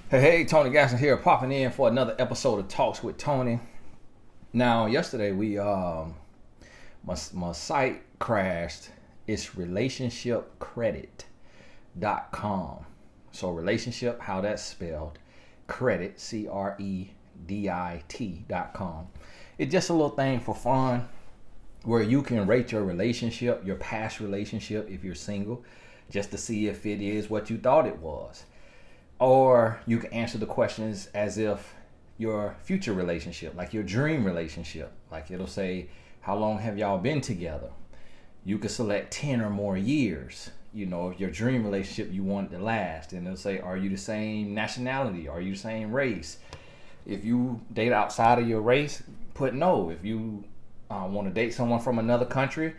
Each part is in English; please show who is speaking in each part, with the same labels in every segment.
Speaker 1: Hey, Tony Gasson here, popping in for another episode of Talks with Tony. Now, yesterday my site crashed. It's relationshipcredit.com. So relationship, how that's spelled, credit, credit.com. It's just a little thing for fun where you can rate your relationship, your past relationship if you're single, just to see if it is what you thought it was. Or you can answer the questions as if your future relationship, like your dream relationship, like it'll say, how long have y'all been together? You could select 10 or more years. If your dream relationship you want it to last. And it'll say, are you the same nationality? Are you the same race? If you date outside of your race, put no. If you want to date someone from another country,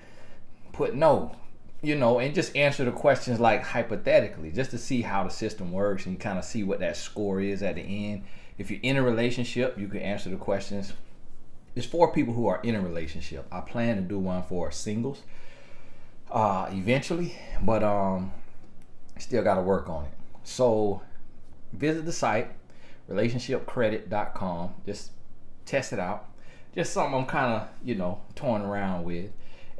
Speaker 1: put no. And just answer the questions like hypothetically, just to see how the system works and you kind of see what that score is at the end. If you're in a relationship, you can answer the questions. It's for people who are in a relationship. I plan to do one for singles eventually, but still got to work on it. So visit the site, relationshipcredit.com. Just test it out. Just something I'm kind of, toying around with.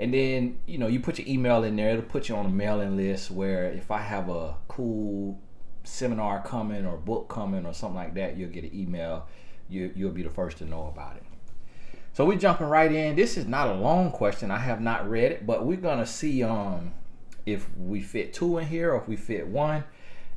Speaker 1: And then, you put your email in there. It'll put you on a mailing list where if I have a cool seminar coming or book coming or something like that, you'll get an email. You'll be the first to know about it. So we're jumping right in. This is not a long question. I have not read it, but we're going to see if we fit two in here or if we fit one.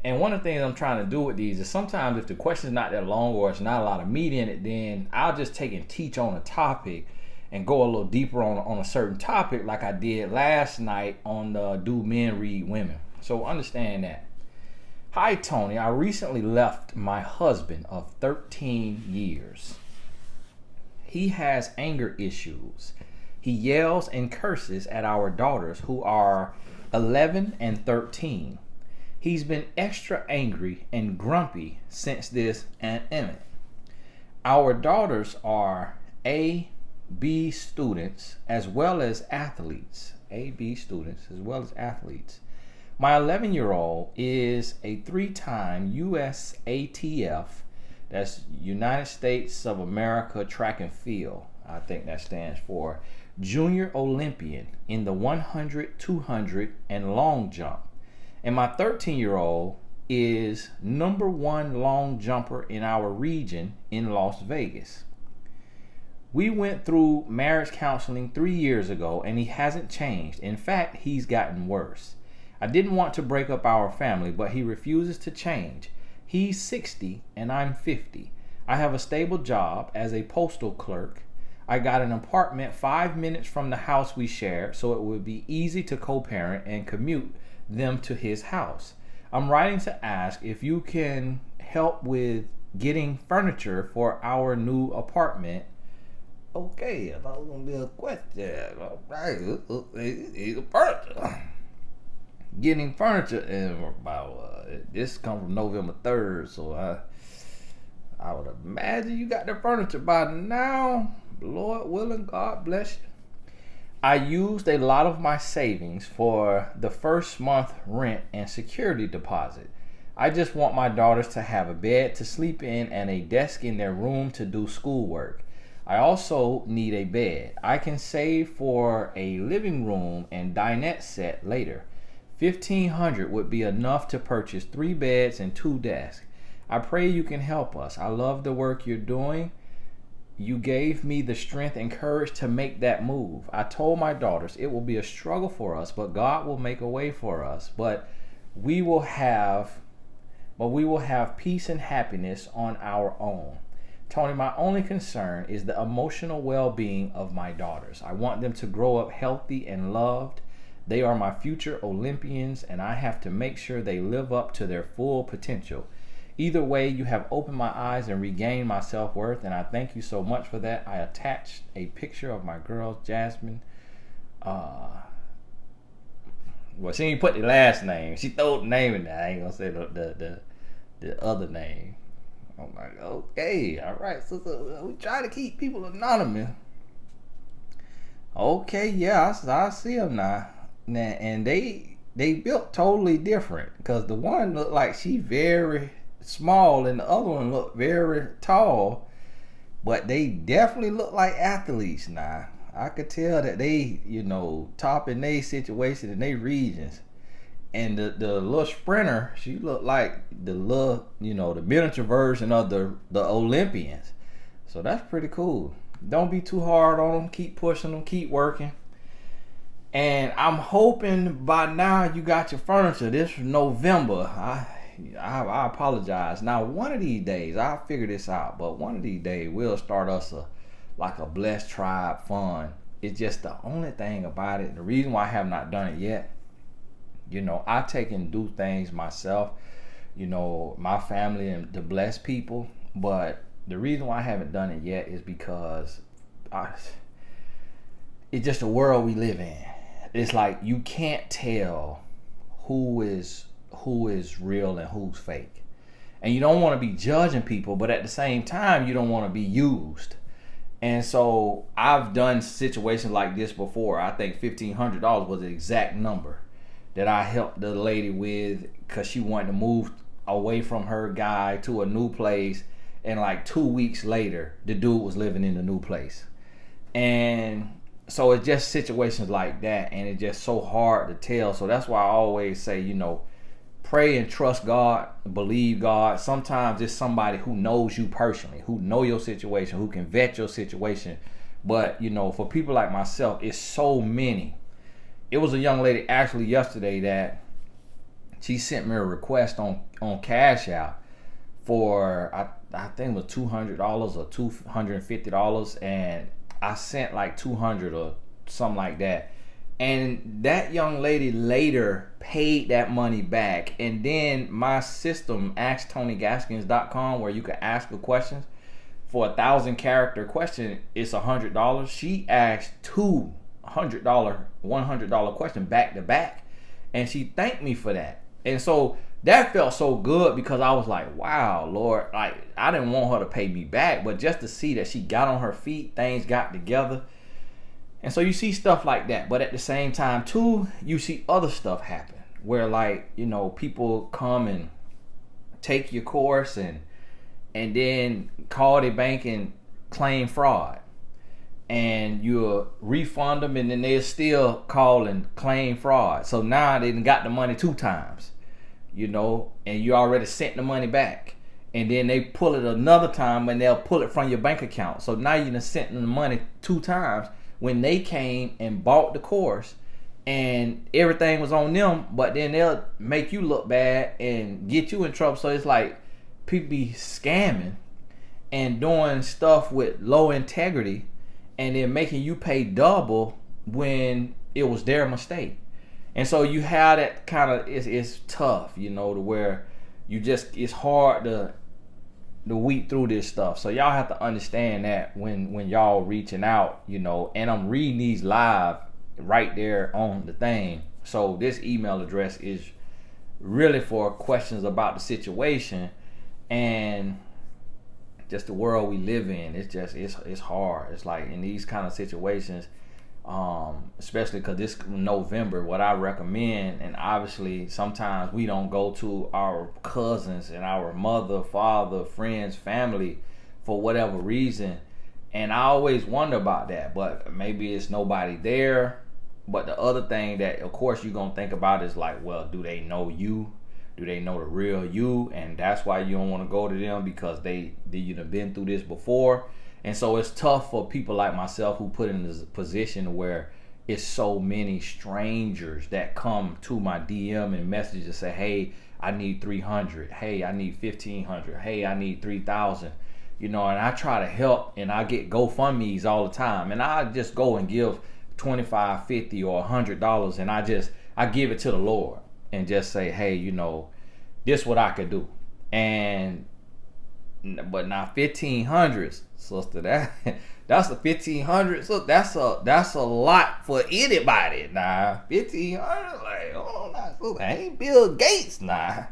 Speaker 1: And one of the things I'm trying to do with these is sometimes if the question's not that long or it's not a lot of meat in it, then I'll just take and teach on a topic and go a little deeper on a certain topic like I did last night on the Do Men Read Women? So understand that. Hi, Tony. I recently left my husband of 13 years. He has anger issues. He yells and curses at our daughters who are 11 and 13. He's been extra angry and grumpy since this pandemic. Our daughters are B students as well as athletes. B students as well as athletes. My 11-year-old is a 3-time USATF, that's United States of America Track and Field, I think that stands for, Junior Olympian in the 100, 200, and long jump. And my 13-year-old is number 1 long jumper in our region in Las Vegas. We went through marriage counseling 3 years ago and he hasn't changed. In fact, he's gotten worse. I didn't want to break up our family, but he refuses to change. He's 60 and I'm 50. I have a stable job as a postal clerk. I got an apartment 5 minutes from the house we shared, so it would be easy to co-parent and commute them to his house. I'm writing to ask if you can help with getting furniture for our new apartment. Okay, I thought it was going to be a question. All right, furniture. Getting furniture in about, this come from November 3rd, so I would imagine you got the furniture by now. Lord willing, God bless you. I used a lot of my savings for the first month rent and security deposit. I just want my daughters to have a bed to sleep in and a desk in their room to do schoolwork. I also need a bed. I can save for a living room and dinette set later. $1,500 would be enough to purchase 3 beds and 2 desks. I pray you can help us. I love the work you're doing. You gave me the strength and courage to make that move. I told my daughters it will be a struggle for us, but God will make a way for us. But we will have peace and happiness on our own. Tony, my only concern is the emotional well-being of my daughters. I want them to grow up healthy and loved. They are my future Olympians, and I have to make sure they live up to their full potential. Either way, you have opened my eyes and regained my self-worth, and I thank you so much for that. I attached a picture of my girl, Jasmine. Well, she didn't put the last name. She threw the name in there. I ain't going to say the other name. I'm like, okay, all right. So we try to keep people anonymous. Okay, yeah, I see them now. And they built totally different because the one looked like she very small and the other one looked very tall, but they definitely look like athletes now. I could tell that they, top in their situation in their regions. And the little sprinter, she looked like the little, the miniature version of the Olympians. So that's pretty cool. Don't be too hard on them. Keep pushing them. Keep working. And I'm hoping by now you got your furniture. This November. I apologize. Now, one of these days, I'll figure this out. But one of these days, we'll start us a Blessed Tribe fund. It's just the only thing about it. The reason why I have not done it yet. I take and do things myself. My family and the blessed people. But the reason why I haven't done it yet is because it's just the world we live in. It's like you can't tell who is real and who's fake. And you don't want to be judging people, but at the same time, you don't want to be used. And so I've done situations like this before. I think $1,500 was the exact number that I helped the lady with because she wanted to move away from her guy to a new place. And like 2 weeks later, the dude was living in the new place. And so it's just situations like that, and it's just so hard to tell. So that's why I always say, pray and trust God, believe God. Sometimes it's somebody who knows you personally, who know your situation, who can vet your situation. But, for people like myself, it's so many. It was a young lady actually yesterday that she sent me a request on Cash App for, I think it was $200 or $250, and I sent like $200 or something like that. And that young lady later paid that money back. And then my system, AskTonyGaskins.com, where you can ask a question for 1,000 character question, it's $100. She asked two $100 question back to back, and she thanked me for that. And so that felt so good because I was like, wow, Lord, like I didn't want her to pay me back, but just to see that she got on her feet, things got together. And so you see stuff like that. But at the same time too, you see other stuff happen where people come and take your course and then call their bank and claim fraud. And you'll refund them, and then they'll still call and claim fraud. So now they done got the money 2 times, and you already sent the money back. And then they pull it another time, and they'll pull it from your bank account. So now you done sent them the money 2 times when they came and bought the course, and everything was on them. But then they'll make you look bad and get you in trouble. So it's like people be scamming and doing stuff with low integrity, and then making you pay double when it was their mistake. And so you have that kind of, it's tough, to where it's hard to weed through this stuff. So y'all have to understand that when y'all reaching out, and I'm reading these live right there on the thing. So this email address is really for questions about the situation and just the world we live in. It's hard. It's like in these kind of situations, especially because this November, what I recommend, and obviously sometimes we don't go to our cousins and our mother, father, friends, family for whatever reason, and I always wonder about that. But maybe it's nobody there. But the other thing that of course you're gonna think about is like, well, do they know you? Do they know the real you? And that's why you don't want to go to them, because you've been through this before. And so it's tough for people like myself who put in this position where it's so many strangers that come to my DM and message and say, hey, I need 300. Hey, I need 1,500. Hey, I need 3,000. And I try to help, and I get GoFundMe's all the time. And I just go and give $25, $50, or $100, and I give it to the Lord and just say, hey, this what I could do. But now 1,500, sister, that's a 1,500. So that's a lot for anybody. Nah, 1,500, like, oh, nah, I ain't Bill Gates. Nah,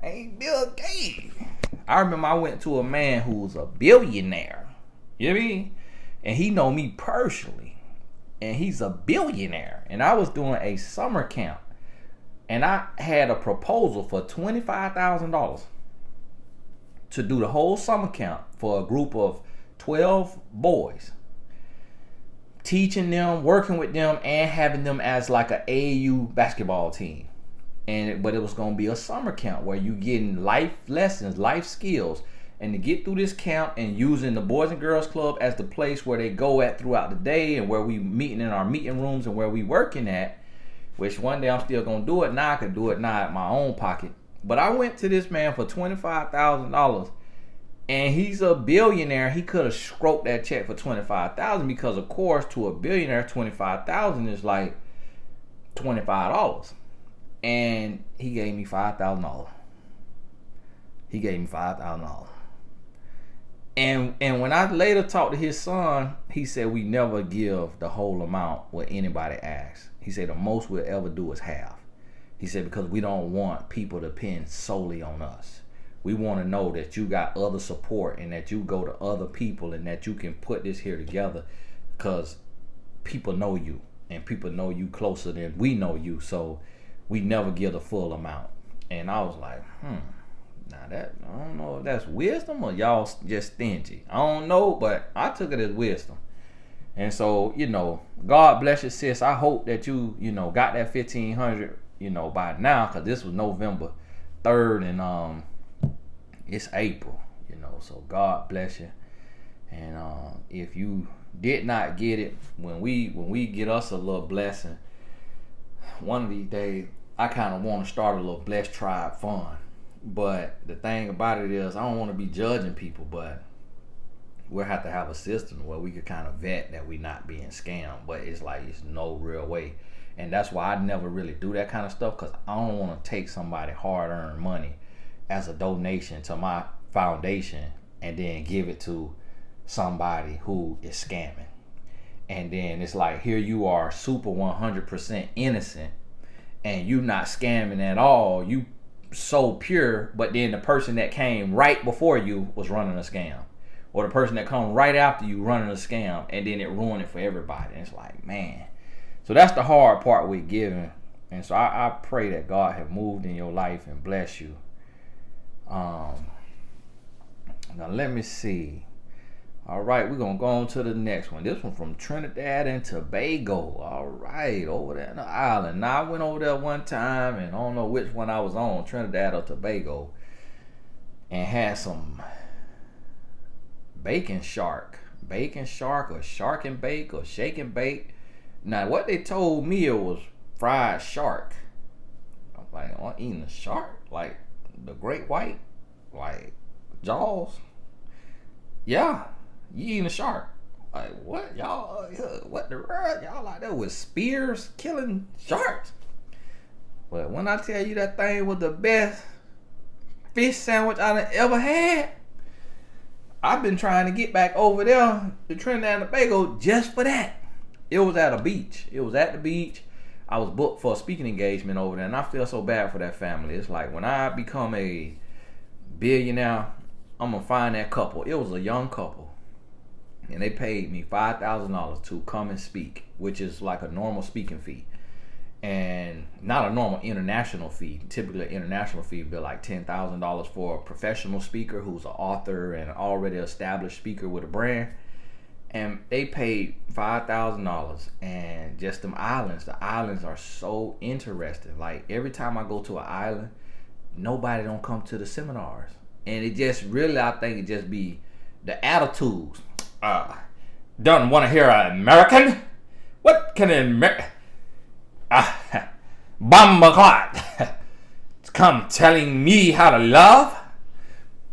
Speaker 1: I ain't Bill Gates. I remember I went to a man who was a billionaire. You know what I mean? And he know me personally, and he's a billionaire. And I was doing a summer camp, and I had a proposal for $25,000. to do the whole summer camp for a group of 12 boys, teaching them, working with them, and having them as like an AAU basketball team. But it was going to be a summer camp where you getting life lessons, life skills. And to get through this camp and using the Boys and Girls Club as the place where they go at throughout the day and where we meeting in our meeting rooms and where we working at, which one day I'm still going to do it. Now I can do it now at my own pocket. But I went to this man for $25,000, and he's a billionaire. He could have stroked that check for $25,000 because, of course, to a billionaire, $25,000 is like $25. And he gave me $5,000. He gave me $5,000. And when I later talked to his son, he said we never give the whole amount what anybody asks. He said the most we'll ever do is half. He said because we don't want people to depend solely on us. We want to know that you got other support and that you go to other people and that you can put this here together because people know you and people know you closer than we know you. So we never give the full amount. And I was like, now that, I don't know if that's wisdom or y'all just stingy. I don't know, but I took it as wisdom. And so, God bless you, sis. I hope that you got that 1,500, by now, because this was November 3rd and it's April, so God bless you. And if you did not get it, when we get us a little blessing, one of these days, I kind of want to start a little Blessed Tribe fund. But the thing about it is, I don't want to be judging people, but we'll have to have a system where we could kind of vet that we're not being scammed. But it's like, it's no real way. And that's why I never really do that kind of stuff, because I don't want to take somebody hard-earned money as a donation to my foundation and then give it to somebody who is scamming. And then it's like, here you are, super 100% innocent, and you not scamming at all. You so pure, but then the person that came right before you was running a scam, or the person that come right after you running a scam, and then it ruined it for everybody. And it's like, man. So that's the hard part with giving. And so I pray that God have moved in your life and bless you. Now let me see. All right, we're going to go on to the next one. This one from Trinidad and Tobago. All right, over there in the island. Now, I went over there one time, and I don't know which one I was on, Trinidad or Tobago, and had some bacon shark or shark and bake or shake and bake. Now, what they told me, it was fried shark. I'm like, I'm eating a shark? Like the great white? Like Jaws? Yeah. You eating a shark? Like, what? Y'all, what the world? Y'all out there with spears killing sharks? But when I tell you that thing was the best fish sandwich I ever had, I've been trying to get back over there to Trinidad and Tobago just for that. It was at a beach. It was at the beach. I was booked for a speaking engagement over there, and I feel so bad for that family. It's like, when I become a billionaire, I'm going to find that couple. It was a young couple. And they paid me $5,000 to come and speak, which is like a normal speaking fee. And not a normal international fee. Typically, an international fee would be like $10,000 for a professional speaker who's an author and already established speaker with a brand. And they paid $5,000. And just them islands, the islands are so interesting. Like, every time I go to an island, nobody don't come to the seminars. And it just really, I think it just be the attitudes. Don't want to hear an American? What can an American? Bomba clot. Come telling me how to love?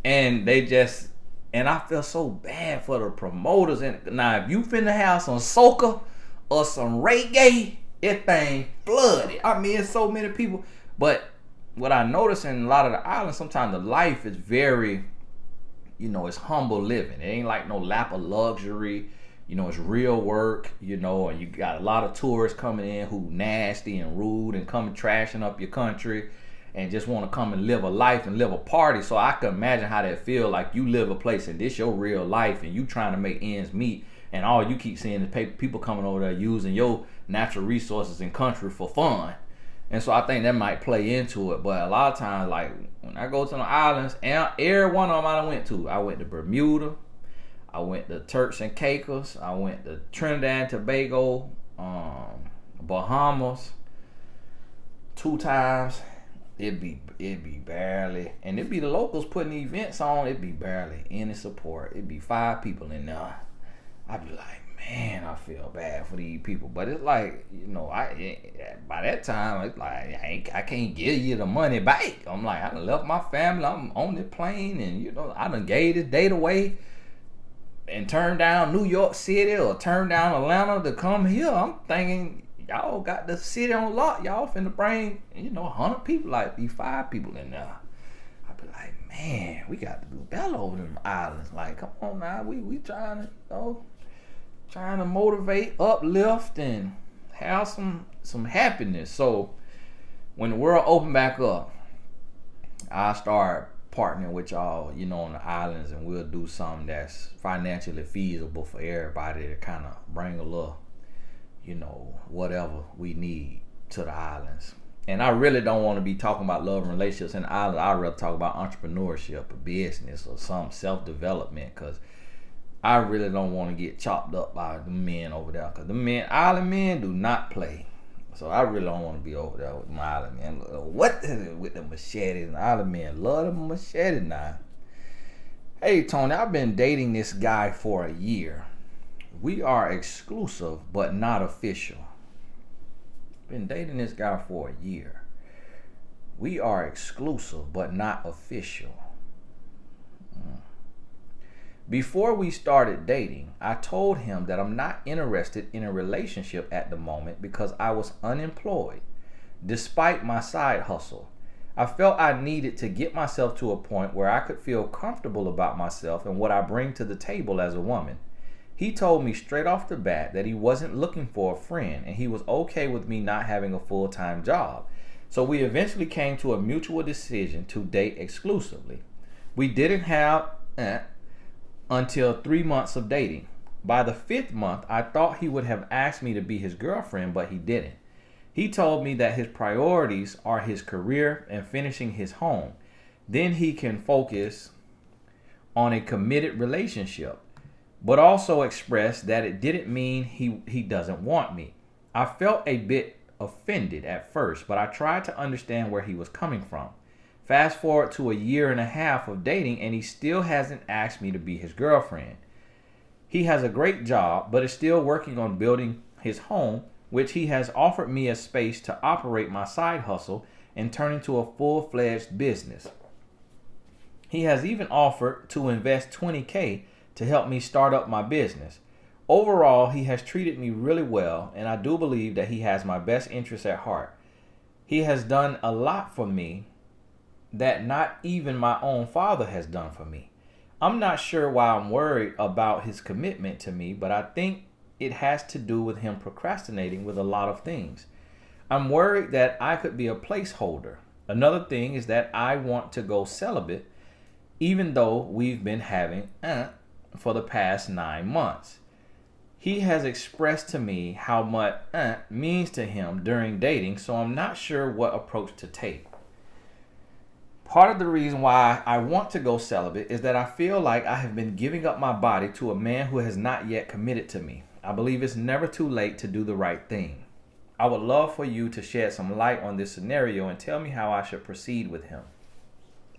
Speaker 1: And they just, and I feel so bad for the promoters. And now, if you finna have some soca or some reggae, it thing flooded. I mean, it's so many people. But what I notice in a lot of the islands, sometimes the life is very, it's humble living. It ain't like no lap of luxury. It's real work, and you got a lot of tourists coming in who nasty and rude and coming trashing up your country and just want to come and live a life and live a party. So I can imagine how that feel, like you live a place and this your real life and you trying to make ends meet, and all you keep seeing is people coming over there using your natural resources and country for fun. And so I think that might play into it. But a lot of times, like when I go to the islands, and every one of them I went to. I went to Bermuda. I went to Turks and Caicos. I went to Trinidad and Tobago, Bahamas 2 times. It'd be barely, and it'd be the locals putting events on. It'd be barely any support. It'd be 5 people in there. I'd be like, man, I feel bad for these people. But it's like, by that time, it's like I can't give you the money back. I'm like, I done left my family. I'm on the plane, and I done gave this date away and turned down New York City or turned down Atlanta to come here. I'm thinking, y'all got the city on lock. Y'all finna bring, 100 people, like be 5 people in there. I be like, man, we got to do better over them islands. Like, come on now, we trying to motivate, uplift, and have some happiness. So when the world opened back up, I start partnering with y'all, on the islands, and we'll do something that's financially feasible for everybody to kind of bring a little, whatever we need to the islands. And I really don't want to be talking about love and relationships in the islands. I'd rather talk about entrepreneurship or business or some self-development, because I really don't want to get chopped up by the men over there, because the island men do not play. So I really don't want to be over there with my island men. What with the machetes? And island men love the machete now. Hey Tony, I've been dating this guy for a year. We are exclusive but not official. Been dating this guy for a year. We are exclusive but not official. Before we started dating, I told him that I'm not interested in a relationship at the moment because I was unemployed, despite my side hustle. I felt I needed to get myself to a point where I could feel comfortable about myself and what I bring to the table as a woman. He told me straight off the bat that he wasn't looking for a friend and he was okay with me not having a full-time job. So we eventually came to a mutual decision to date exclusively. We didn't have until 3 months of dating. By the 5th month, I thought he would have asked me to be his girlfriend, but he didn't. He told me that his priorities are his career and finishing his home. Then he can focus on a committed relationship, but also expressed that it didn't mean he doesn't want me. I felt a bit offended at first, but I tried to understand where he was coming from. Fast forward to a 1.5 years of dating, and he still hasn't asked me to be his girlfriend. He has a great job, but is still working on building his home, which he has offered me a space to operate my side hustle and turn into a full-fledged business. He has even offered to invest $20,000 to help me start up my business. Overall, he has treated me really well, and I do believe that he has my best interests at heart. He has done a lot for me that not even my own father has done for me. I'm not sure why I'm worried about his commitment to me, but I think it has to do with him procrastinating with a lot of things. I'm worried that I could be a placeholder. Another thing is that I want to go celibate, even though we've been having for the past 9 months. He has expressed to me how much means to him during dating, so I'm not sure what approach to take. Part of the reason why I want to go celibate is that I feel like I have been giving up my body to a man who has not yet committed to me. I believe it's never too late to do the right thing. I would love for you to shed some light on this scenario and tell me how I should proceed with him.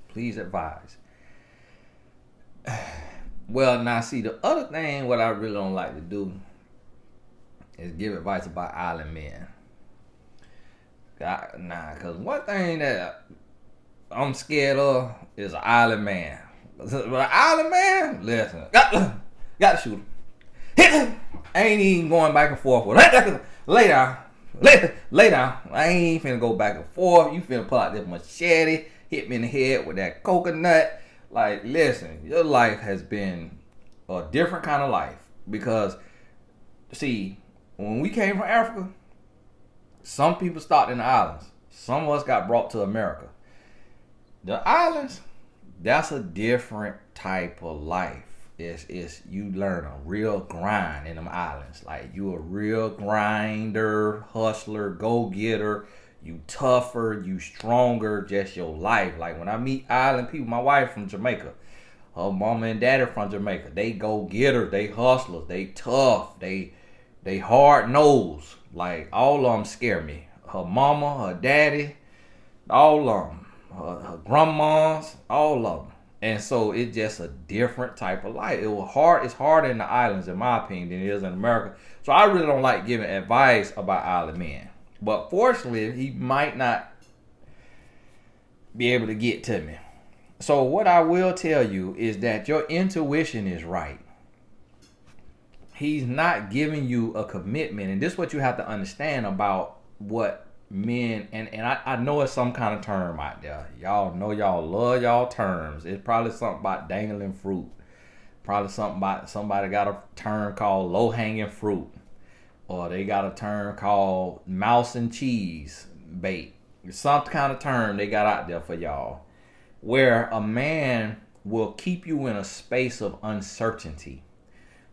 Speaker 1: Please advise. Well, now see, the other thing what I really don't like to do is give advice about island men. Because one thing that I'm scared of is an island man. But an island man, listen, got to shoot him. Hit him. I ain't even going back and forth with him. Lay down. Lay down. I ain't finna go back and forth. You finna pull out this machete, hit me in the head with that coconut. Like, listen, your life has been a different kind of life. Because, see, when we came from Africa, some people started in the islands. Some of us got brought to America. The islands, that's a different type of life. It's you learn a real grind in them islands. Like, you a real grinder, hustler, go-getter. you tougher, you stronger, just your life. Like when I meet island people, my wife from Jamaica, her mama and daddy from Jamaica, they go getter, they hustlers, they tough, they hard nosed. Like all of them scare me. Her mama, her daddy, all of them, her grandmas, all of them. And so it's just a different type of life. It's harder in the islands, in my opinion, than it is in America. So I really don't like giving advice about island men. But fortunately, he might not be able to get to me. So what I will tell you is that your intuition is right. He's not giving you a commitment. And this is what you have to understand about what men, and I know it's some kind of term out there. Y'all know y'all love y'all terms. It's probably something about dangling fruit. Probably something about somebody got a term called low-hanging fruit. Or they got a term called mouse and cheese bait. Some kind of term they got out there for y'all. Where a man will keep you in a space of uncertainty.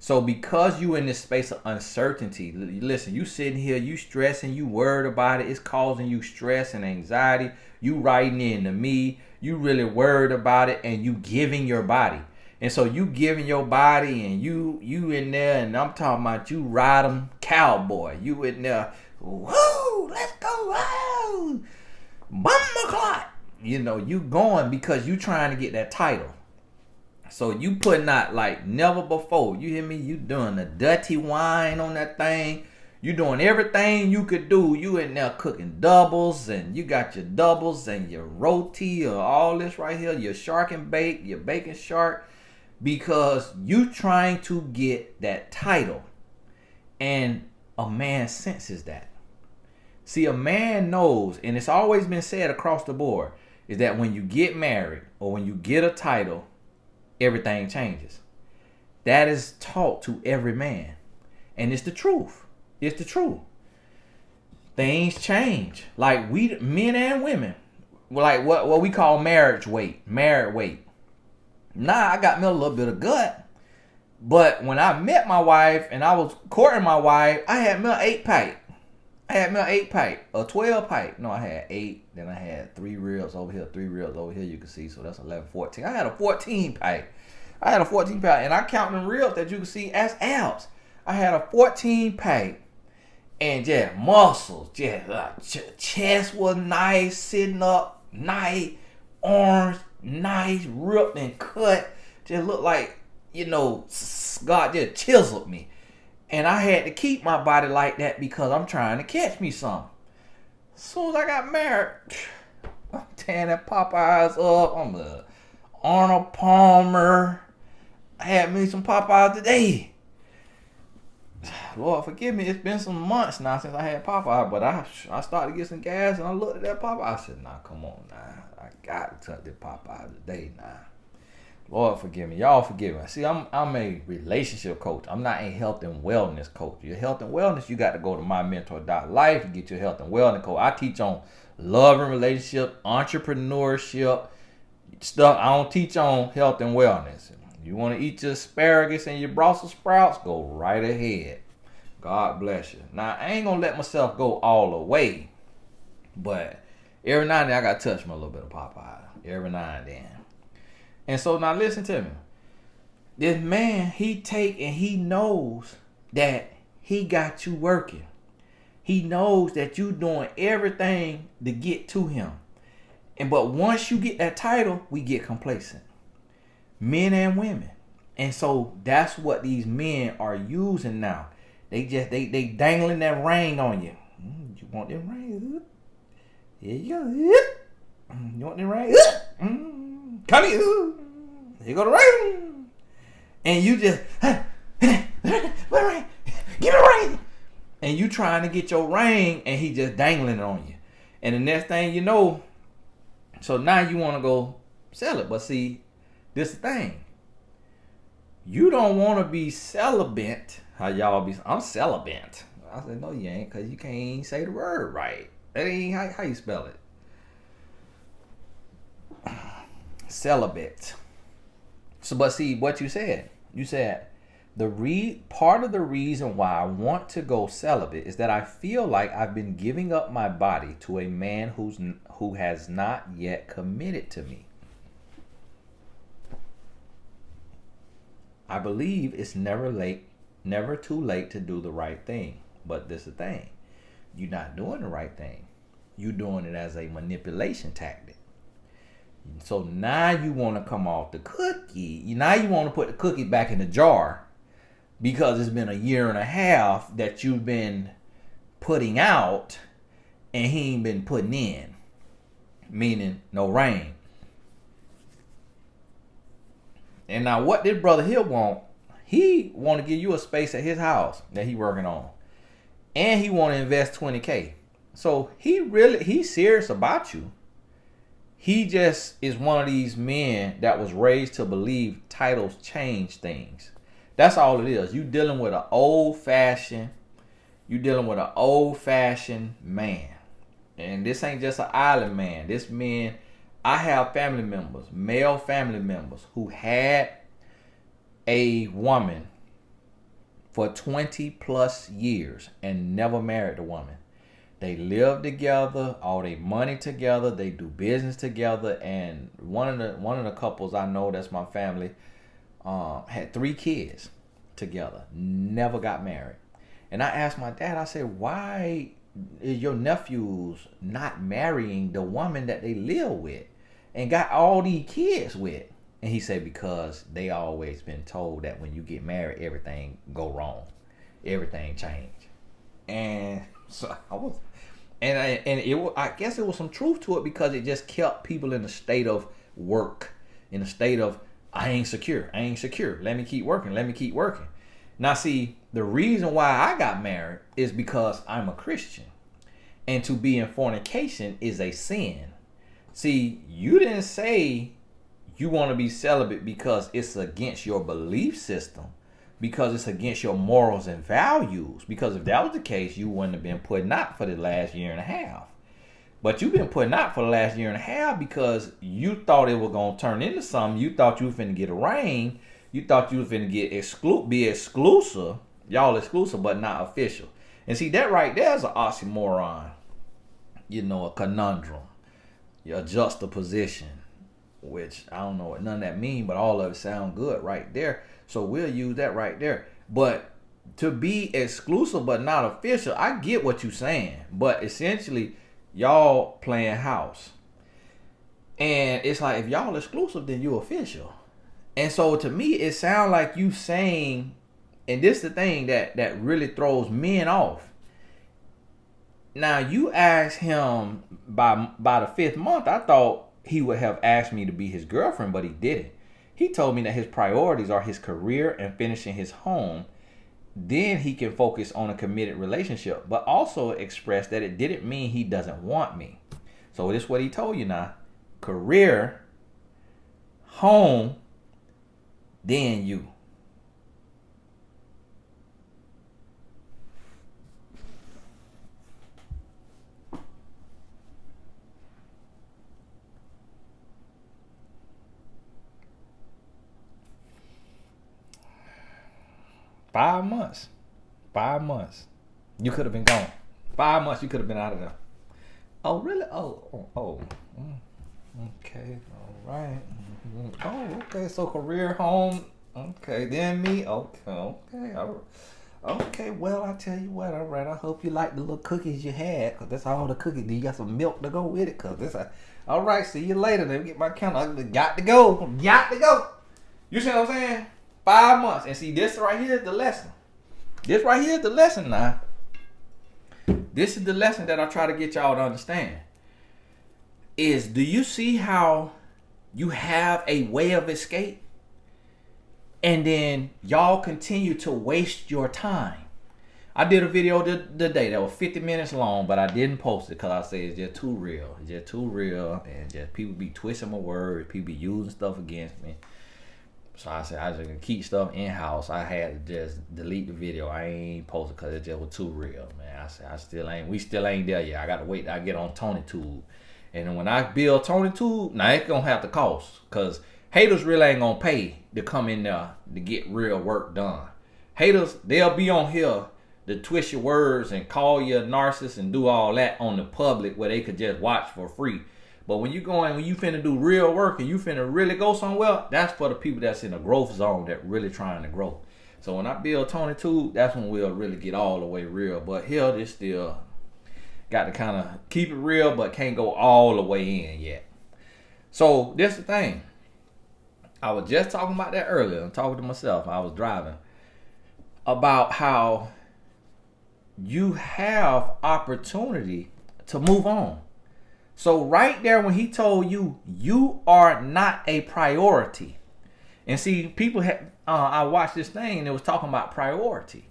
Speaker 1: So because you in this space of uncertainty, listen, you sitting here, you stressing, you worried about it, it's causing you stress and anxiety. You writing in to me, you really worried about it, and you giving your body. And so you giving your body, and you in there, and I'm talking about you ride 'em cowboy. You in there, woo, let's go, woo, bomb clock. You know, you going because you trying to get that title. So you putting out like never before. You hear me? You doing the dirty wine on that thing. You doing everything you could do. You in there cooking doubles, and you got your doubles and your roti or all this right here. Your shark and bake, your bacon shark. Because you trying to get that title. And a man senses that. See, a man knows, and it's always been said across the board, is that when you get married or when you get a title, everything changes. That is taught to every man. And it's the truth. It's the truth. Things change. Like we, men and women, like what we call marriage weight. Married weight. Nah, I got me a little bit of gut. But when I met my wife and I was courting my wife, I had me an 8-pack. I had me an 8-pack, a 12-pack. No, I had 8. Then I had 3 ribs over here, 3 ribs over here. You can see, so that's 11, 14. I had a 14-pack. I had a 14-pack, and I count them ribs that you can see as abs. I had a 14-pack, and just muscles, just chest was nice, sitting up, nice, arms nice, ripped and cut. Just looked like, you know, God just chiseled me. And I had to keep my body like that because I'm trying to catch me some. As soon as I got married, I'm tearing that Popeyes up. I'm a Arnold Palmer. I had me some Popeyes today. Lord, forgive me. It's been some months now since I had Popeyes, but I started to get some gas and I looked at that Popeye. I said, nah, come on now. I got to touch that Popeyes today now. Lord, forgive me. Y'all forgive me. See, I'm a relationship coach. I'm not a health and wellness coach. Your health and wellness, you got to go to mymentor.life to get your health and wellness coach. I teach on love and relationship, entrepreneurship stuff. I don't teach on health and wellness. You want to eat your asparagus and your Brussels sprouts? Go right ahead. God bless you. Now, I ain't going to let myself go all the way. But every now and then, I got to touch me a little bit of Popeye. Every now and then. And so now listen to me. This man, he knows that he got you working. He knows that you doing everything to get to him. But once you get that title, we get complacent. Men and women. And so that's what these men are using now. They dangling that ring on you. You want that ring? Here you go. You want that ring? Come here. Here go the ring. And you just, give me the ring. And you trying to get your ring and he just dangling it on you. And the next thing you know, so now you want to go sell it. But see, this is the thing. You don't want to be celibate. How y'all be? I'm celibate. I said, no, you ain't, because you can't even say the word right. That ain't how you spell it. Celibate. So, but see what you said. You said Part of the reason why I want to go celibate is that I feel like I've been giving up my body to a man who has not yet committed to me. I believe it's never too late to do the right thing. But this is the thing. You're not doing the right thing. You're doing it as a manipulation tactic. So now you want to come off the cookie. Now you want to put the cookie back in the jar because it's been a year and a half that you've been putting out and he ain't been putting in. Meaning no rain. And now what did Brother Hill want? He want to give you a space at his house that he working on. And he want to invest $20K. So he's serious about you. He just is one of these men that was raised to believe titles change things. That's all it is. You dealing with an old-fashioned man. And this ain't just an island man. This man, I have family members, male family members, who had a woman for 20 plus years and never married the woman. They live together, all their money together, they do business together, and one of the couples I know that's my family had 3 kids together, never got married. And I asked my dad, I said, why is your nephews not marrying the woman that they live with and got all these kids with? And he said, because they always been told that when you get married, everything go wrong, everything change. And so I guess it was some truth to it, because it just kept people in a state of work, in a state of I ain't secure. Let me keep working. Now see, the reason why I got married is because I'm a Christian, and to be in fornication is a sin. See, you didn't say you want to be celibate because it's against your belief system, because it's against your morals and values. Because if that was the case, you wouldn't have been putting out for the last year and a half. But you've been putting out for the last year and a half because you thought it was going to turn into something. You thought you were finna get a ring. You thought you were finna get be exclusive. Y'all exclusive, but not official. And see, that right there is an oxymoron. A conundrum. A juxtaposition. Which I don't know what none of that mean, but all of it sound good right there. So we'll use that right there. But to be exclusive but not official, I get what you're saying. But essentially, y'all playing house. And it's like, if y'all exclusive, then you official. And so to me, it sounds like you saying, and this is the thing that really throws men off. Now, you asked him by the 5th month, I thought he would have asked me to be his girlfriend, but he didn't. He told me that his priorities are his career and finishing his home. Then he can focus on a committed relationship, but also expressed that it didn't mean he doesn't want me. So this is what he told you now. Career, home, then you. Five months. You could have been gone. 5 months, you could have been out of there. Oh, really? Oh. Okay, all right. Oh, okay. So career, home. Okay, then me. Okay. Okay, well, I tell you what. All right, I hope you like the little cookies you had, because that's all the cookies. You got some milk to go with it, because this. All right, see you later. Let me get my count. I got to go. You see what I'm saying? 5 months. And see, this right here is the lesson. This right here is the lesson now. This is the lesson that I try to get y'all to understand. Do you see how you have a way of escape? And then y'all continue to waste your time. I did a video today that was 50 minutes long, but I didn't post it because I said it's just too real. And just people be twisting my words. People be using stuff against me. So I said I just gonna keep stuff in house. I had to just delete the video. I ain't post it because it just was too real, man. I said we still ain't there yet. I gotta wait till I get on TonyTube. And then when I build TonyTube, now it's gonna have to cost, because haters really ain't gonna pay to come in there to get real work done. Haters, they'll be on here to twist your words and call you a narcissist and do all that on the public where they could just watch for free. But when you finna do real work and you finna really go somewhere, that's for the people that's in a growth zone that really trying to grow. So when I build Tony 2, that's when we'll really get all the way real. But here, this still got to kind of keep it real, but can't go all the way in yet. So this the thing. I was just talking about that earlier. I'm talking to myself. I was driving. About how you have opportunity to move on. So right there when he told you, you are not a priority. And see, people had, I watched this thing and it was talking about priority.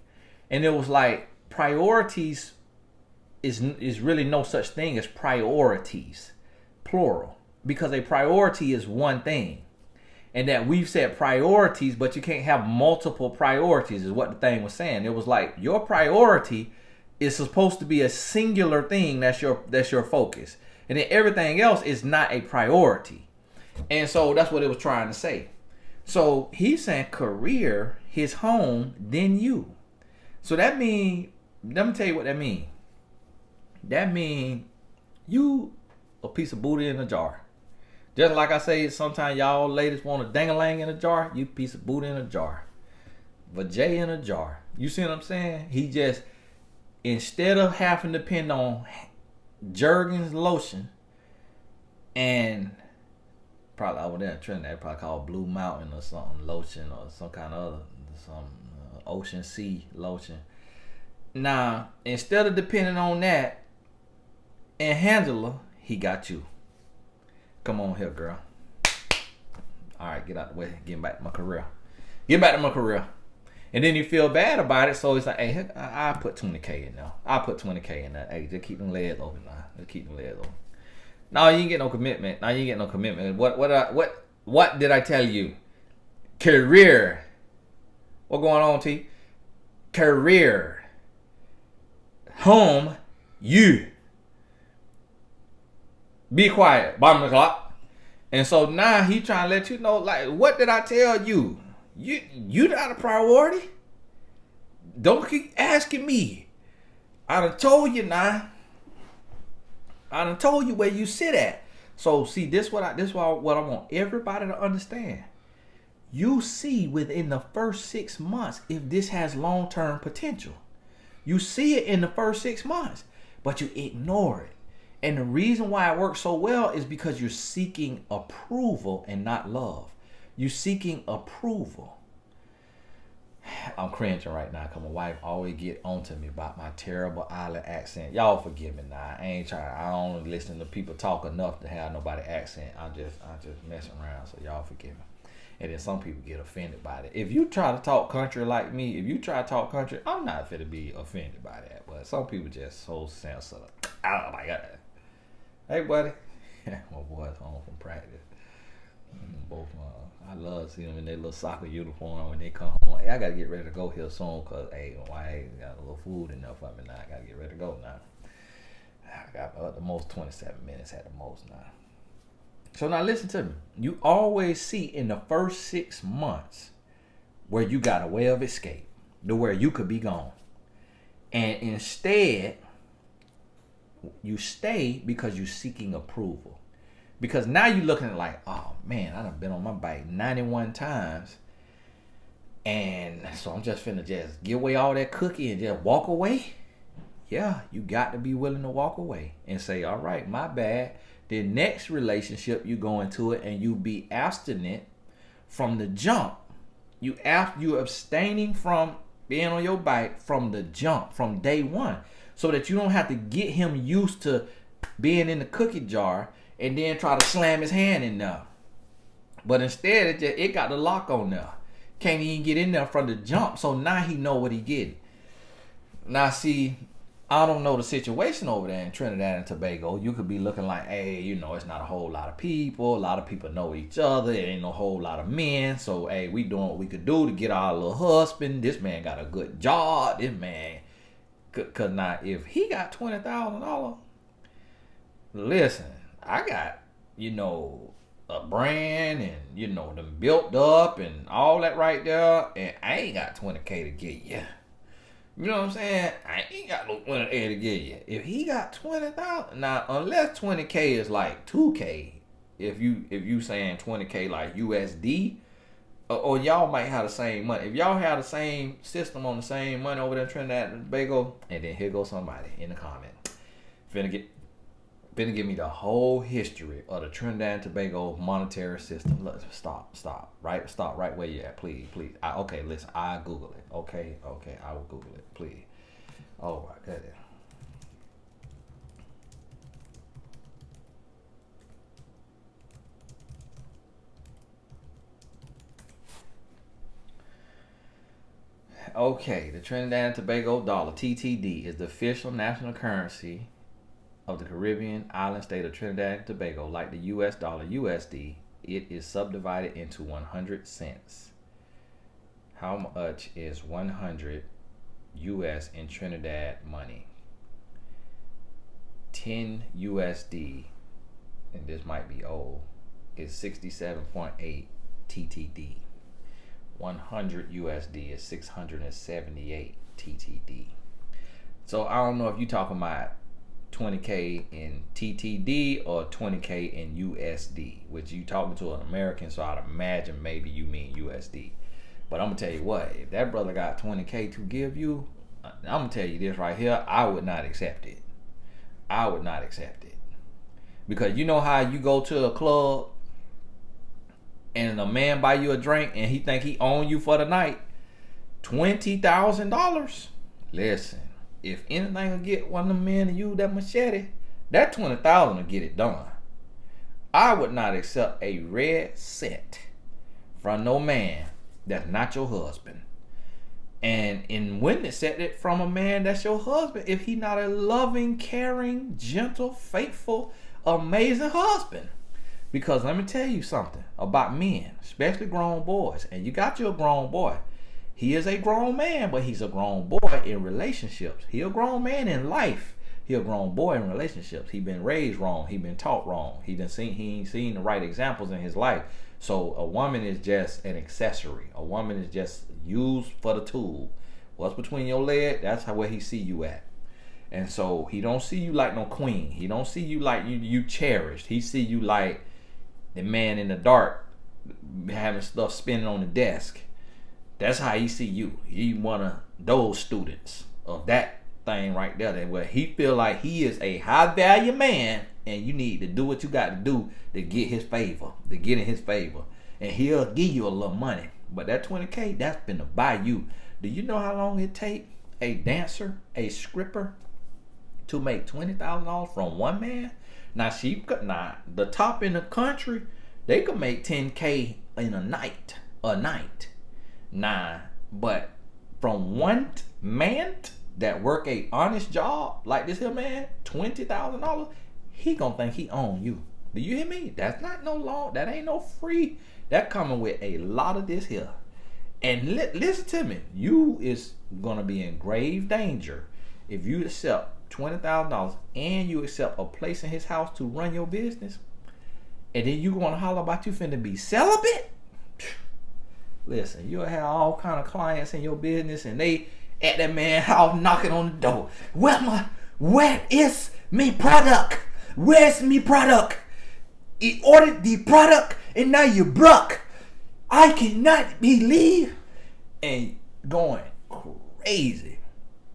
Speaker 1: And it was like, priorities is really no such thing as priorities, plural. Because a priority is one thing. And that we've said priorities, but you can't have multiple priorities is what the thing was saying. It was like your priority is supposed to be a singular thing that's your focus. And then everything else is not a priority. And so that's what it was trying to say. So he's saying career, his home, then you. So that means, let me tell you what that means. That means you a piece of booty in a jar. Just like I say, sometimes y'all ladies want a dang-a-lang in a jar. You piece of booty in a jar. Vajay in a jar. You see what I'm saying? He just, instead of having to depend on Jergens lotion and probably over there in Trinidad, they probably called Blue Mountain or something lotion or some kind of other, some Ocean Sea lotion. Now, instead of depending on that and Angela, he got you. Come on here, girl. All right, get out the way. Get back to my career. Get back to my career. And then you feel bad about it, so it's like, hey, I'll put 20K in there. I'll put 20K in there. Hey, just keep them legs open now. Just keep them legs open. No, you ain't get no commitment. What did I tell you? Career. What going on, T? Career. Home. You. Be quiet. Bottom of the clock. And so now he trying to let you know, like, what did I tell you? You not a priority? Don't keep asking me. I done told you now. I done told you where you sit at. So see, this what I want everybody to understand. You see within the first 6 months if this has long-term potential. You see it in the first 6 months, but you ignore it. And the reason why it works so well is because you're seeking approval and not love. You're seeking approval. I'm cringing right now because my wife always get onto me about my terrible island accent. Y'all forgive me now. I don't listen to people talk enough to have nobody accent. I just messing around, so y'all forgive me. And then some people get offended by that. If you try to talk country like me, I'm not fit to be offended by that. But some people just so sensitive. Oh my God. Hey, buddy. My boy's home from practice. Both I love seeing them in their little soccer uniform when they come home. Hey, I gotta get ready to go here soon because hey, my wife got a little food in there for me now. I gotta get ready to go now. I got at the most 27 minutes at the most now. So now listen to me. You always see in the first 6 months where you got a way of escape, to where you could be gone, and instead you stay because you're seeking approval. Because now you're looking at like, oh man, I done been on my bike 91 times. And so I'm just finna just give away all that cookie and just walk away. Yeah, you got to be willing to walk away and say, all right, my bad. The next relationship you go into it and you be abstinent from the jump. You abstaining from being on your bike from the jump, from day one. So that you don't have to get him used to being in the cookie jar and then try to slam his hand in there. But instead, it got the lock on there. Can't even get in there from the jump. So now he know what he getting. Now see, I don't know the situation over there in Trinidad and Tobago. You could be looking like, hey, it's not a whole lot of people. A lot of people know each other. It ain't no whole lot of men. So, hey, we doing what we could do to get our little husband. This man got a good job. This man... Because now, if he got $20,000, listen, I got, a brand and, you know, them built up and all that right there. And I ain't got 20K to get you. You know what I'm saying? I ain't got no 20K to get you. If he got 20,000, now unless 20K is like 2K, if you saying 20K like USD, or y'all might have the same money. If y'all have the same system on the same money over there in Trinidad and Tobago, and then here goes somebody in the comment finna give me the whole history of the Trinidad and Tobago monetary system. Look, stop right where you at, please. Okay, listen, I'll Google it. Okay, I will Google it, please. Oh my goodness. Okay, the Trinidad and Tobago dollar, TTD, is the official national currency of the Caribbean island state of Trinidad and Tobago. Like the US dollar, USD, it is subdivided into 100 cents. How much is 100 US in Trinidad money? 10 USD, and this might be old, is 67.8 TTD. 100 USD is 678 TTD. So I don't know if you're talking about 20K in TTD or 20K in USD, which you talking to an American, so I'd imagine maybe you mean USD. But I'm gonna tell you what, if that brother got 20K to give you, I'm gonna tell you this right here, I would not accept it. I would not accept it. Because you know how you go to a club and a man buy you a drink and he think he own you for the night, $20,000. Listen, if anything will get one of them men to use that machete, that $20,000 will get it done. I would not accept a red cent from no man that's not your husband. And wouldn't accept it from a man that's your husband if he not a loving, caring, gentle, faithful, amazing husband. Because let me tell you something about men, especially grown boys. And you got your grown boy. He is a grown man, but he's a grown boy in relationships. He a grown man in life. He a grown boy in relationships. He been raised wrong. He been taught wrong. He ain't seen the right examples in his life. So a woman is just an accessory. A woman is just used for the tool. What's between your leg? That's where he see you at. And so he don't see you like no queen. He don't see you like you cherished. He see you like the man in the dark having stuff spinning on the desk. That's how he see you. He one of those students of that thing right there, that where he feel like he is a high value man and you need to do what you got to do to get his favor, to get in his favor. And he'll give you a little money. But that 20K, that's been to buy you. Do you know how long it take a dancer, a stripper, to make $20,000 from one man? Now the top in the country, they could make 10K in a night. Nah, but from one man that work a honest job like this here man, $20,000, he gonna think he own you. Do you hear me? That's not no long. That ain't no free. That coming with a lot of this here. And listen to me, you is gonna be in grave danger if you accept $20,000 and you accept a place in his house to run your business, and then you gonna holler about you finna be celibate. Listen, you'll have all kind of clients in your business, and they at that man's house knocking on the door. Where is me product? Where's me product? He ordered the product, and now you broke. I cannot believe. And going crazy.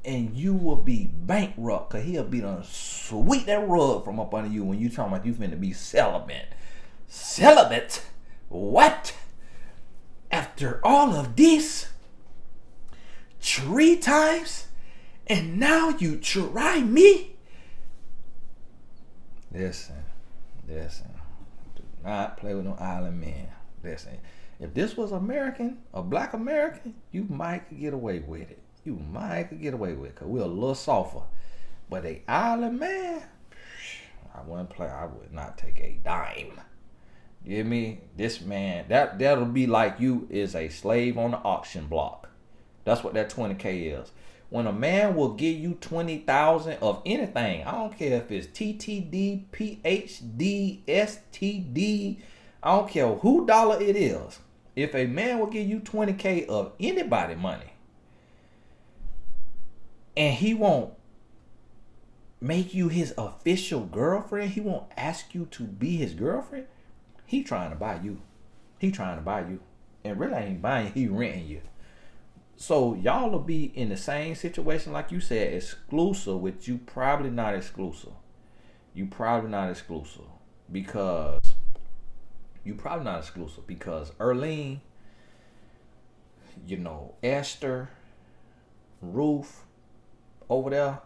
Speaker 1: And you will be bankrupt, because he'll be done sweep that rug from up under you when you talking about you finna be celibate. Celibate? What? After all of this, 3 times, and now you try me? Listen. Do not play with no island men. Listen, if this was American, a black American, you might could get away with it. Because we're a little softer. But a island man, I would not take a dime. You hear me? This man, that'll be like you is a slave on the auction block. That's what that 20K is. When a man will give you 20,000 of anything, I don't care if it's TTD, PhD, STD, I don't care who dollar it is. If a man will give you 20K of anybody money and he won't make you his official girlfriend, he won't ask you to be his girlfriend, he trying to buy you. He trying to buy you. And really ain't buying you, he renting you. So y'all will be in the same situation like you said, exclusive, with you probably not exclusive. You probably not exclusive because Erlene, Esther, Ruth over there,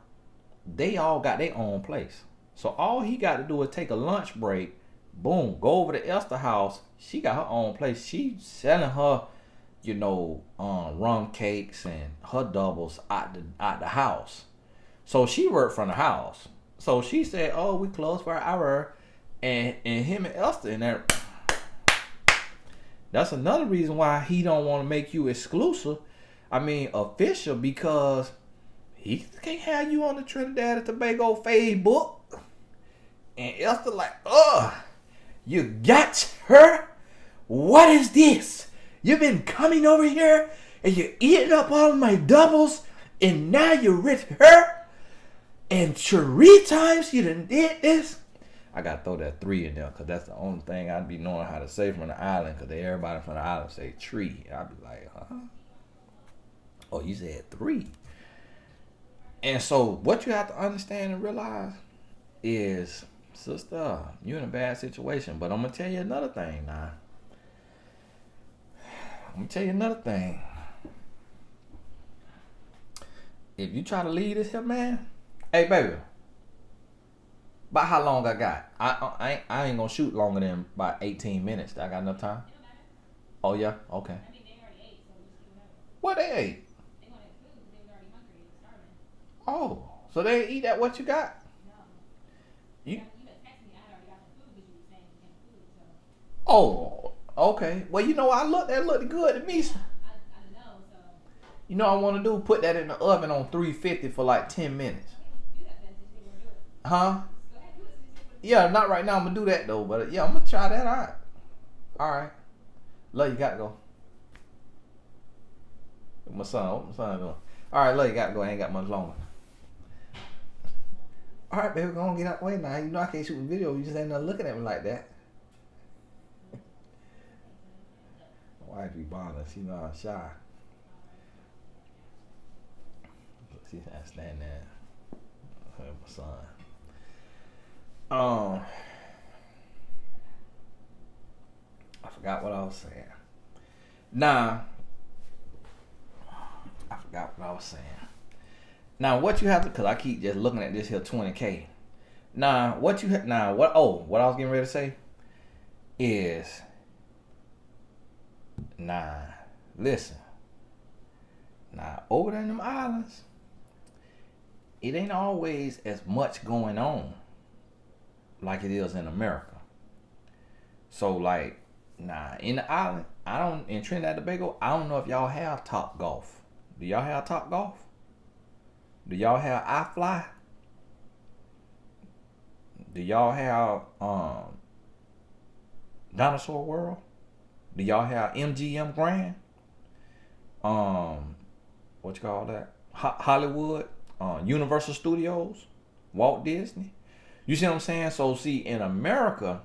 Speaker 1: they all got their own place. So all he got to do is take a lunch break, boom, go over to Esther house. She got her own place. She selling her, rum cakes and her doubles out the house. So she worked from the house. So she said, "Oh, we closed for an hour," and him and Esther in there. That's another reason why he don't want to make you exclusive. I mean, official, because he can't have you on the Trinidad and Tobago Facebook. And Esther like, you got her? What is this? You've been coming over here and you're eating up all my doubles, and now you're with her? And 3 times you done did this? I gotta throw that 3 in there because that's the only thing I'd be knowing how to say from the island, because everybody from the island say tree. I'd be like, huh? Oh, you said 3. And so what you have to understand and realize is, sister, you're in a bad situation. But I'm going to tell you another thing now. If you try to leave this here, man, hey, baby, about how long I got? I ain't going to shoot longer than about 18 minutes. I got enough time? Oh, yeah? Okay. I mean, they already ate, so just do whatever. What they ate? They wanted food. They was already hungry. They were starving. Oh, so they eat at what you got? No. You been texting me. I had already got the food because you were saying you can't food, so. Oh, okay. Well, that looked good to me. I know, so. You know what I want to do? Put that in the oven on 350 for like 10 minutes. Do that then, since they were doing it. Huh? Go ahead, do it. Yeah, not right now. I'm going to do that, though. But, yeah, I'm going to try that out. All right. Love, you got to go. What my son doing? All right, love, you got to go. I ain't got much longer. All right, baby, go on, get out the way now. You know I can't shoot a video. You just ain't not looking at me like that. My wife be bothering. She know I'm shy. She's not standing there. My son. I forgot what I was saying. Now, what you have to, because I keep just looking at this here 20K. What I was getting ready to say is, listen. Over there in them islands, it ain't always as much going on like it is in America. So, like, in the island, in Trinidad and Tobago, I don't know if y'all have Top Golf. Do y'all have Top Golf? Do y'all have iFly? Do y'all have Dinosaur World? Do y'all have MGM Grand? What you call that? Hollywood? Universal Studios? Walt Disney? You see what I'm saying? So see, in America,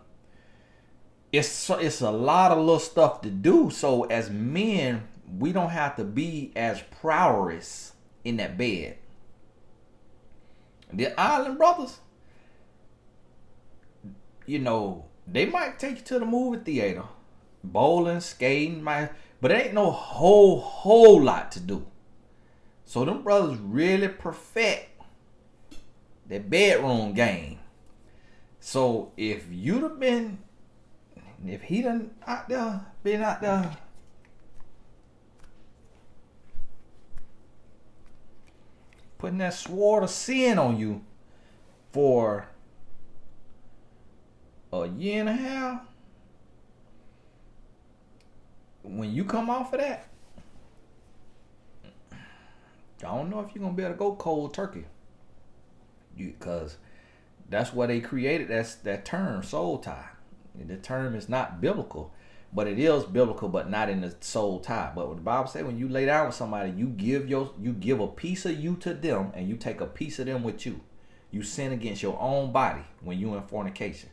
Speaker 1: it's a lot of little stuff to do. So as men, we don't have to be as prowess in that bed. The island brothers, they might take you to the movie theater, bowling, skating, but there ain't no whole lot to do. So them brothers really perfect their bedroom game. So if he done been out there putting that sword of sin on you for a year and a half, when you come off of that, I don't know if you're gonna be able to go cold turkey, because that's why they created that term, soul tie. The term is not biblical, but it is biblical, but not in the soul tie. But what the Bible says, when you lay down with somebody, you give a piece of you to them, and you take a piece of them with you. You sin against your own body when you in fornication.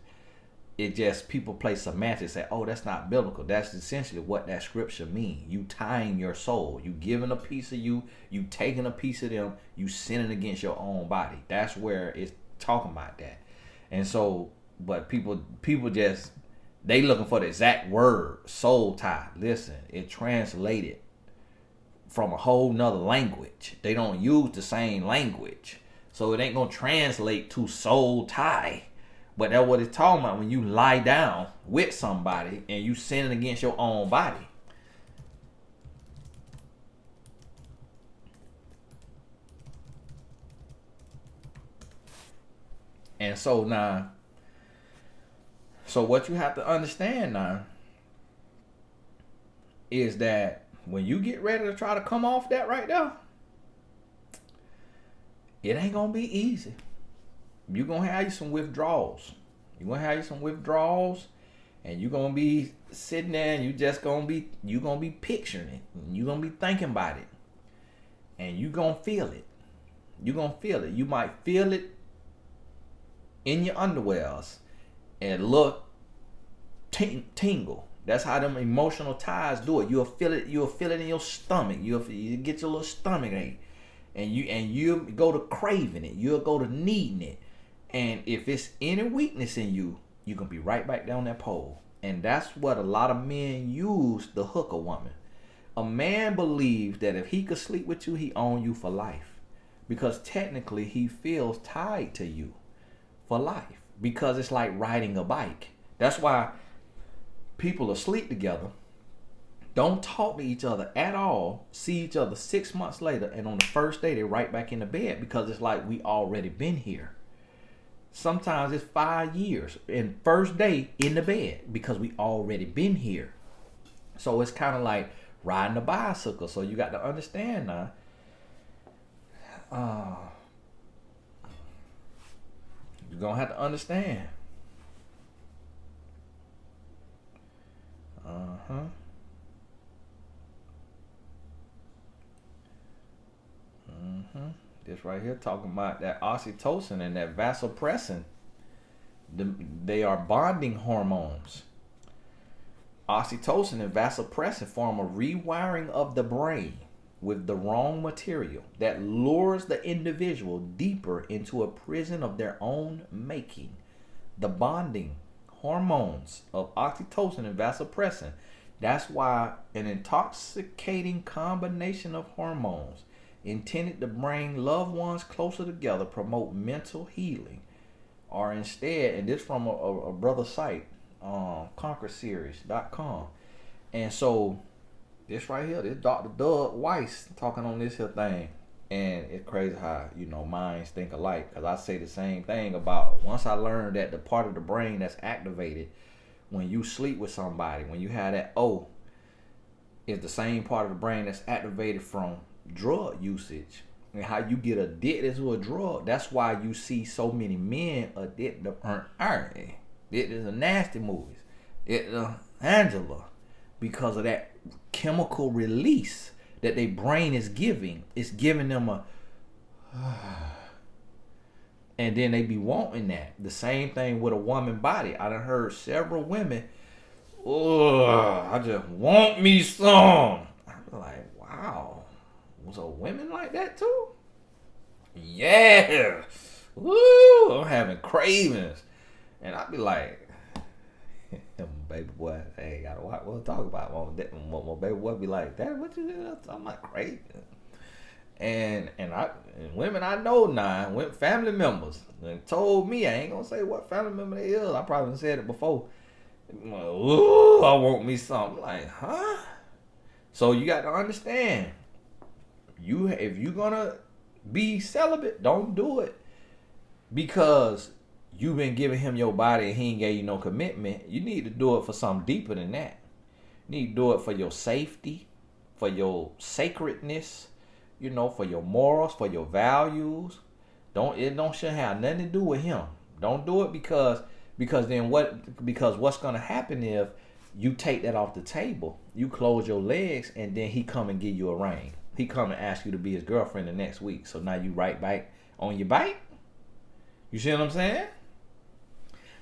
Speaker 1: It just, people play semantics, say, oh, that's not biblical. That's essentially what that scripture means. You tying your soul. You giving a piece of you. You taking a piece of them. You sinning against your own body. That's where it's talking about that. And so, but people just, they looking for the exact word, soul tie. Listen, it translated from a whole nother language. They don't use the same language. So it ain't going to translate to soul tie. But that's what it's talking about when you lie down with somebody and you sinning against your own body. And so now, so what you have to understand now is that when you get ready to try to come off that right there, it ain't going to be easy. You're going to have you some withdrawals. You're going to have you some withdrawals, and you're going to be sitting there, and you're going to be picturing it. And you're going to be thinking about it. And you're going to feel it. You're going to feel it. You might feel it in your underwears and look tingle. That's how them emotional ties do it. You'll feel it in your stomach. You get your little stomach ache. And you go to craving it. You'll go to needing it. And if it's any weakness in you, you're going to be right back down that pole. And that's what a lot of men use to hook a woman. A man believes that if he could sleep with you, he own you for life. Because technically he feels tied to you for life. Because it's like riding a bike. That's why people asleep together, don't talk to each other at all, see each other 6 months later, and on the first day they're right back in the bed, because it's like we already been here. Sometimes it's 5 years and first day in the bed because we already been here. So it's kind of like riding a bicycle. So you got to understand now. You're going to have to understand. This right here talking about that oxytocin and that vasopressin. They are bonding hormones. Oxytocin and vasopressin form a rewiring of the brain with the wrong material that lures the individual deeper into a prison of their own making. The bonding hormones of oxytocin and vasopressin. That's why an intoxicating combination of hormones intended to bring loved ones closer together, promote mental healing, or instead, and this from a brother site, conquerseries.com. And so this right here, this Dr. Doug Weiss talking on this here thing. And it's crazy how, minds think alike. Because I say the same thing about, once I learned that the part of the brain that's activated when you sleep with somebody, when you have that O, is the same part of the brain that's activated from drug usage. And how you get addicted to a drug. That's why you see so many men addicted to iron. Addicted to nasty movies. Addicted to Angela. Because of that chemical release that their brain is giving. It's giving them a and then they be wanting that. The same thing with a woman body. I done heard several women, I just want me some. I'm like, wow. So women like that too? Yeah. Woo, I'm having cravings. And I be like, baby boy, hey, gotta watch what we'll talk about. My baby boy be like, Dad, what you doing? I'm like crazy. And women I know now, family members, and told me, I ain't gonna say what family member they is. I probably said it before. Like, ooh, I want me something. I'm like, huh? So you got to understand, if you're gonna be celibate, don't do it because you've been giving him your body and he ain't gave you no commitment. You need to do it for something deeper than that. You need to do it for your safety, for your sacredness, for your morals, for your values. It shouldn't have nothing to do with him. Don't do it because Because because what's gonna happen if you take that off the table, you close your legs, and then he come and give you a ring. He come and ask you to be his girlfriend the next week. So now you right back on your bike. You see what I'm saying?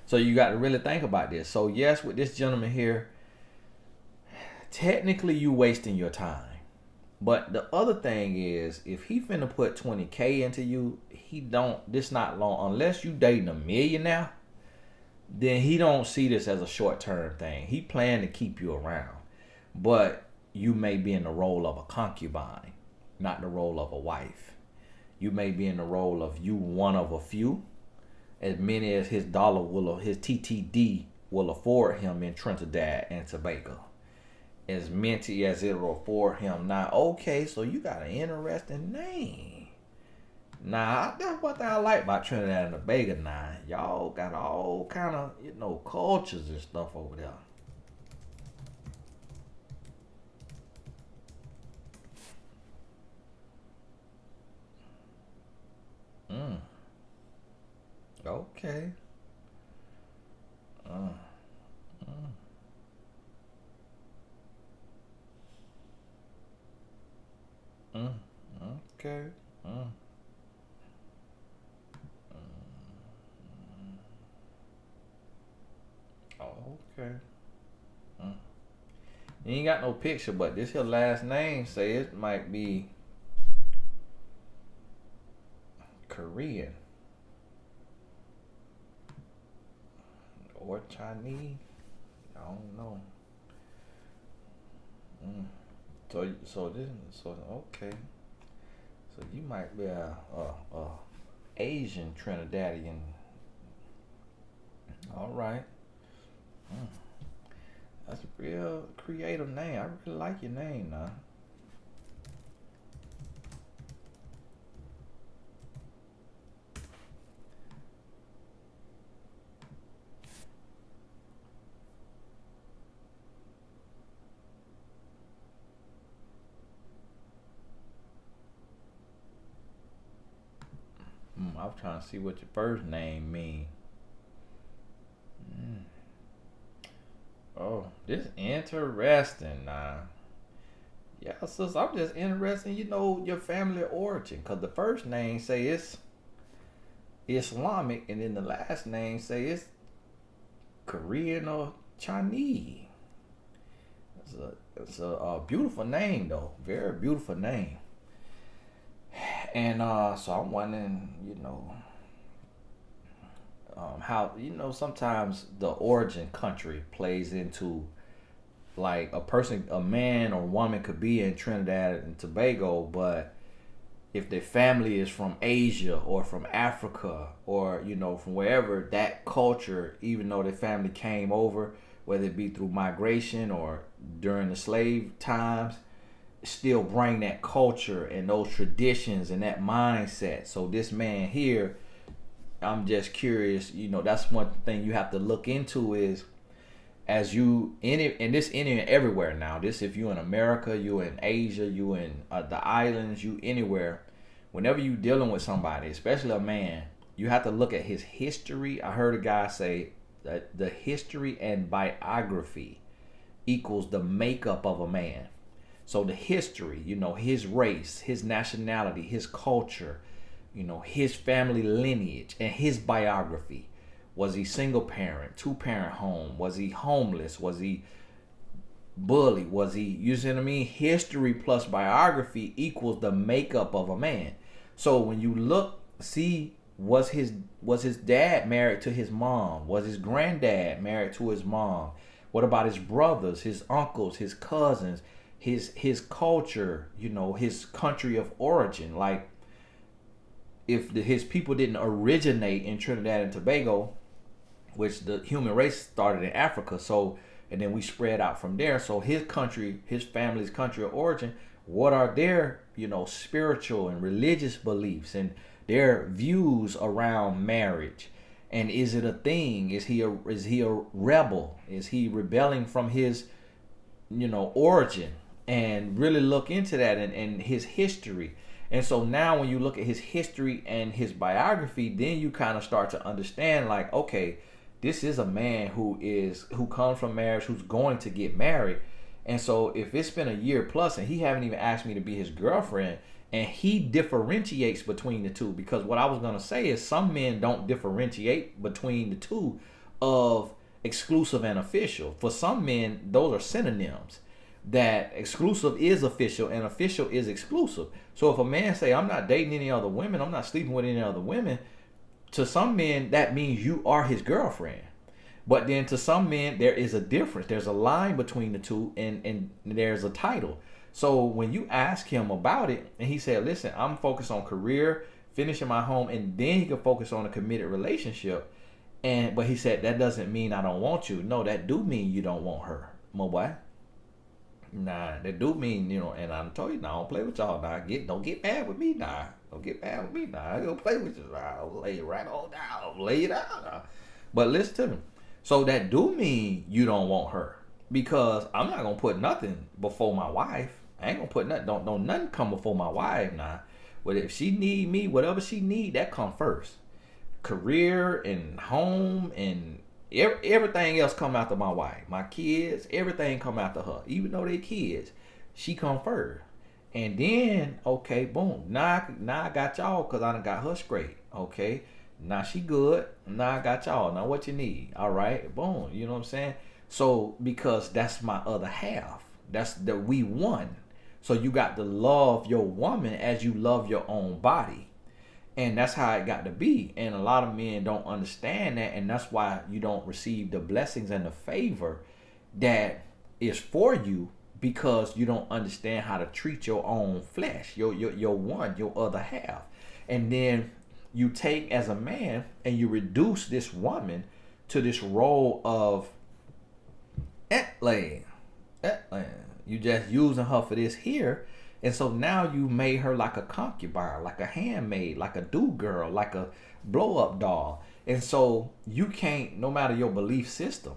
Speaker 1: So you got to really think about this. So yes, with this gentleman here, technically you wasting your time. But the other thing is, if he finna put 20K into you, this not long, unless you dating a millionaire, then he don't see this as a short-term thing. He plan to keep you around. But you may be in the role of a concubine, not the role of a wife. You may be in the role of you one of a few, as many as his TTD will afford him in Trinidad and Tobago. As many as it will afford him. Now, okay, so you got an interesting name. Now, that's one thing I like about Trinidad and Tobago now. Y'all got all kind of, cultures and stuff over there. Okay. Okay. Okay. You ain't got no picture, but this here last name say it might be Korean or Chinese. I don't know. So okay. So you might be a Asian Trinidadian. All right. That's a real creative name. I really like your name now. I was trying to see what your first name mean. Oh, this interesting now. Yeah, sis, I'm just interested in, your family origin. Because the first name say it's Islamic, and then the last name say it's Korean or Chinese. It's a beautiful name, though. Very beautiful name. And so I'm wondering, how sometimes the origin country plays into, like, a man or woman could be in Trinidad and Tobago, but if their family is from Asia or from Africa or from wherever, that culture, even though their family came over, whether it be through migration or during the slave times, still bring that culture and those traditions and that mindset. So this man here, I'm just curious, that's one thing you have to look into is, as you in it, and this in everywhere now. This, if you in America, you in Asia, you in the islands, you anywhere. Whenever you dealing with somebody, especially a man, you have to look at his history. I heard a guy say that the history and biography equals the makeup of a man. So the history, his race, his nationality, his culture, his family lineage, and his biography. Was he single parent, 2-parent home? Was he homeless? Was he bullied? Was he, you see what I mean? History plus biography equals the makeup of a man. So when you look, see, was his dad married to his mom? Was his granddad married to his mom? What about his brothers, his uncles, his cousins? His culture, his country of origin. Like, if his people didn't originate in Trinidad and Tobago, which the human race started in Africa, and then we spread out from there. So his country, his family's country of origin, what are their, spiritual and religious beliefs and their views around marriage? And is it a thing? Is he a rebel? Is he rebelling from his, origin? And really look into that and his history. And so now when you look at his history and his biography, then you kind of start to understand, like, okay, This is a man who comes from marriage, who's going to get married. And so if it's been a year plus and he haven't even asked me to be his girlfriend, and he differentiates between the two, because what I was going to say is some men don't differentiate between the two of exclusive and official. For some men, those are synonyms. That exclusive is official and official is exclusive. So if a man say, I'm not dating any other women, I'm not sleeping with any other women, to some men that means you are his girlfriend. But then to some men there is a difference. There's a line between the two, and there's a title. So when you ask him about it and he said, listen, I'm focused on career, finishing my home, and then he can focus on a committed relationship. But he said that doesn't mean I don't want you. No, that do mean you don't want her, my boy. Nah, that do mean, and I'm telling you, nah, I don't play with y'all. Nah, don't get mad with me. Nah, don't get mad with me. Nah, I ain't gonna play with you. Nah, I'll lay it right on down. I'll lay it out. Nah. But listen to me. So that do mean you don't want her, because I'm not gonna put nothing before my wife. I ain't gonna put nothing. Don't nothing come before my wife. Nah. But if she need me, whatever she need, that come first. Career and home and everything else come after my wife. My kids, everything come after her. Even though they kids, she come first. And then, okay, boom. Now I got y'all because I done got her straight. Okay. Now she good. Now I got y'all. Now what you need? All right. Boom. You know what I'm saying? So because that's my other half. That's the we one. So you got to love your woman as you love your own body. And that's how it got to be. And a lot of men don't understand that. And that's why you don't receive the blessings and the favor that is for you, because you don't understand how to treat your own flesh, your one, your other half. And then you take as a man and you reduce this woman to this role of laying. You just using her for this here. And so now you made her like a concubine, like a handmaid, like a do-girl, like a blow-up doll. And so you can't, no matter your belief system,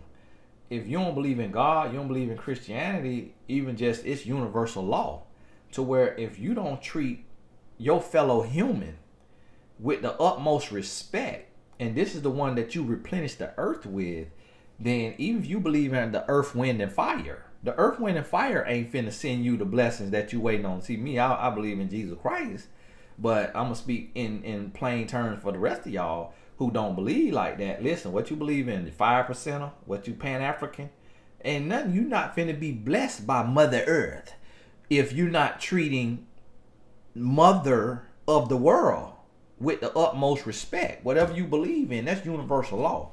Speaker 1: if you don't believe in God, you don't believe in Christianity, even just it's universal law, to where if you don't treat your fellow human with the utmost respect, and this is the one that you replenish the earth with, then even if you believe in the earth, wind, and fire, the earth, wind, and fire ain't finna send you the blessings that you waiting on. See, me, I believe in Jesus Christ, but I'm going to speak in plain terms for the rest of y'all who don't believe like that. Listen, what you believe in, the 5%er, what you Pan-African, and nothing, you not finna be blessed by Mother Earth if you're not treating Mother of the world with the utmost respect. Whatever you believe in, that's universal law.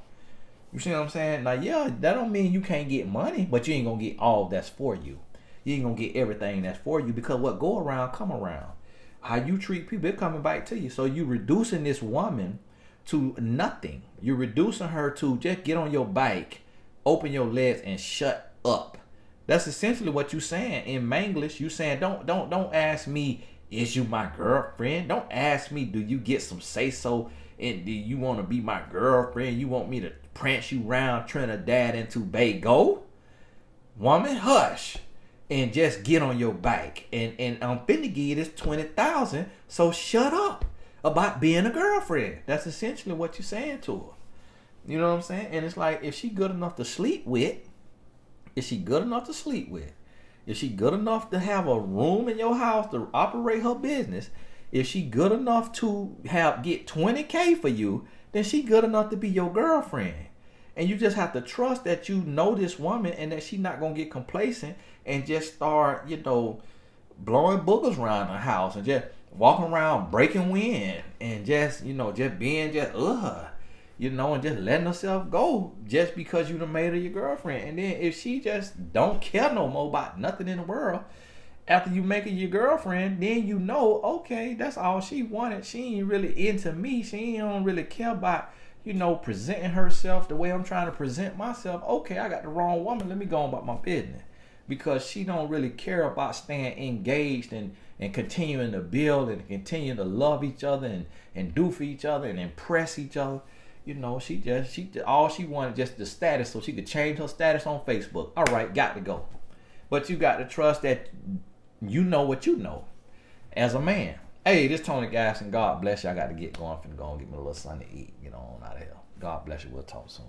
Speaker 1: You see what I'm saying? Now, yeah, that don't mean you can't get money, but you ain't going to get all that's for you. You ain't going to get everything that's for you, because what go around, come around. How you treat people, it coming back to you. So you reducing this woman to nothing. You're reducing her to just get on your bike, open your legs, and shut up. That's essentially what you saying in Manglish. You saying, don't ask me, is you my girlfriend? Don't ask me, do you get some say-so? And do you want to be my girlfriend? You want me to prance you around Trinidad and Tobago? Woman, hush. And just get on your bike. And I'm finna give you this $20,000. So shut up about being a girlfriend. That's essentially what you're saying to her. You know what I'm saying? And it's like, if she good enough to sleep with, if she good enough to sleep with, if she good enough to have a room in your house to operate her business, if she good enough to get $20K for you, then she good enough to be your girlfriend. And you just have to trust that you know this woman and that she not going to get complacent and just start, blowing boogers around the house and just walking around breaking wind and just, just being just, and just letting herself go just because you done made her your girlfriend. And then if she just don't care no more about nothing in the world, after you make her your girlfriend, then okay, that's all she wanted. She ain't really into me. She don't really care about, presenting herself the way I'm trying to present myself. Okay, I got the wrong woman. Let me go on about my business. Because she don't really care about staying engaged and continuing to build and continue to love each other and do for each other and impress each other. All she wanted just the status so she could change her status on Facebook. All right, got to go. But you got to trust that you know what you know as a man. Hey, this Tony Gas, and God bless you. I got to get going. Finna go and get me a little something to eat. Get on out of here. God bless you. We'll talk soon.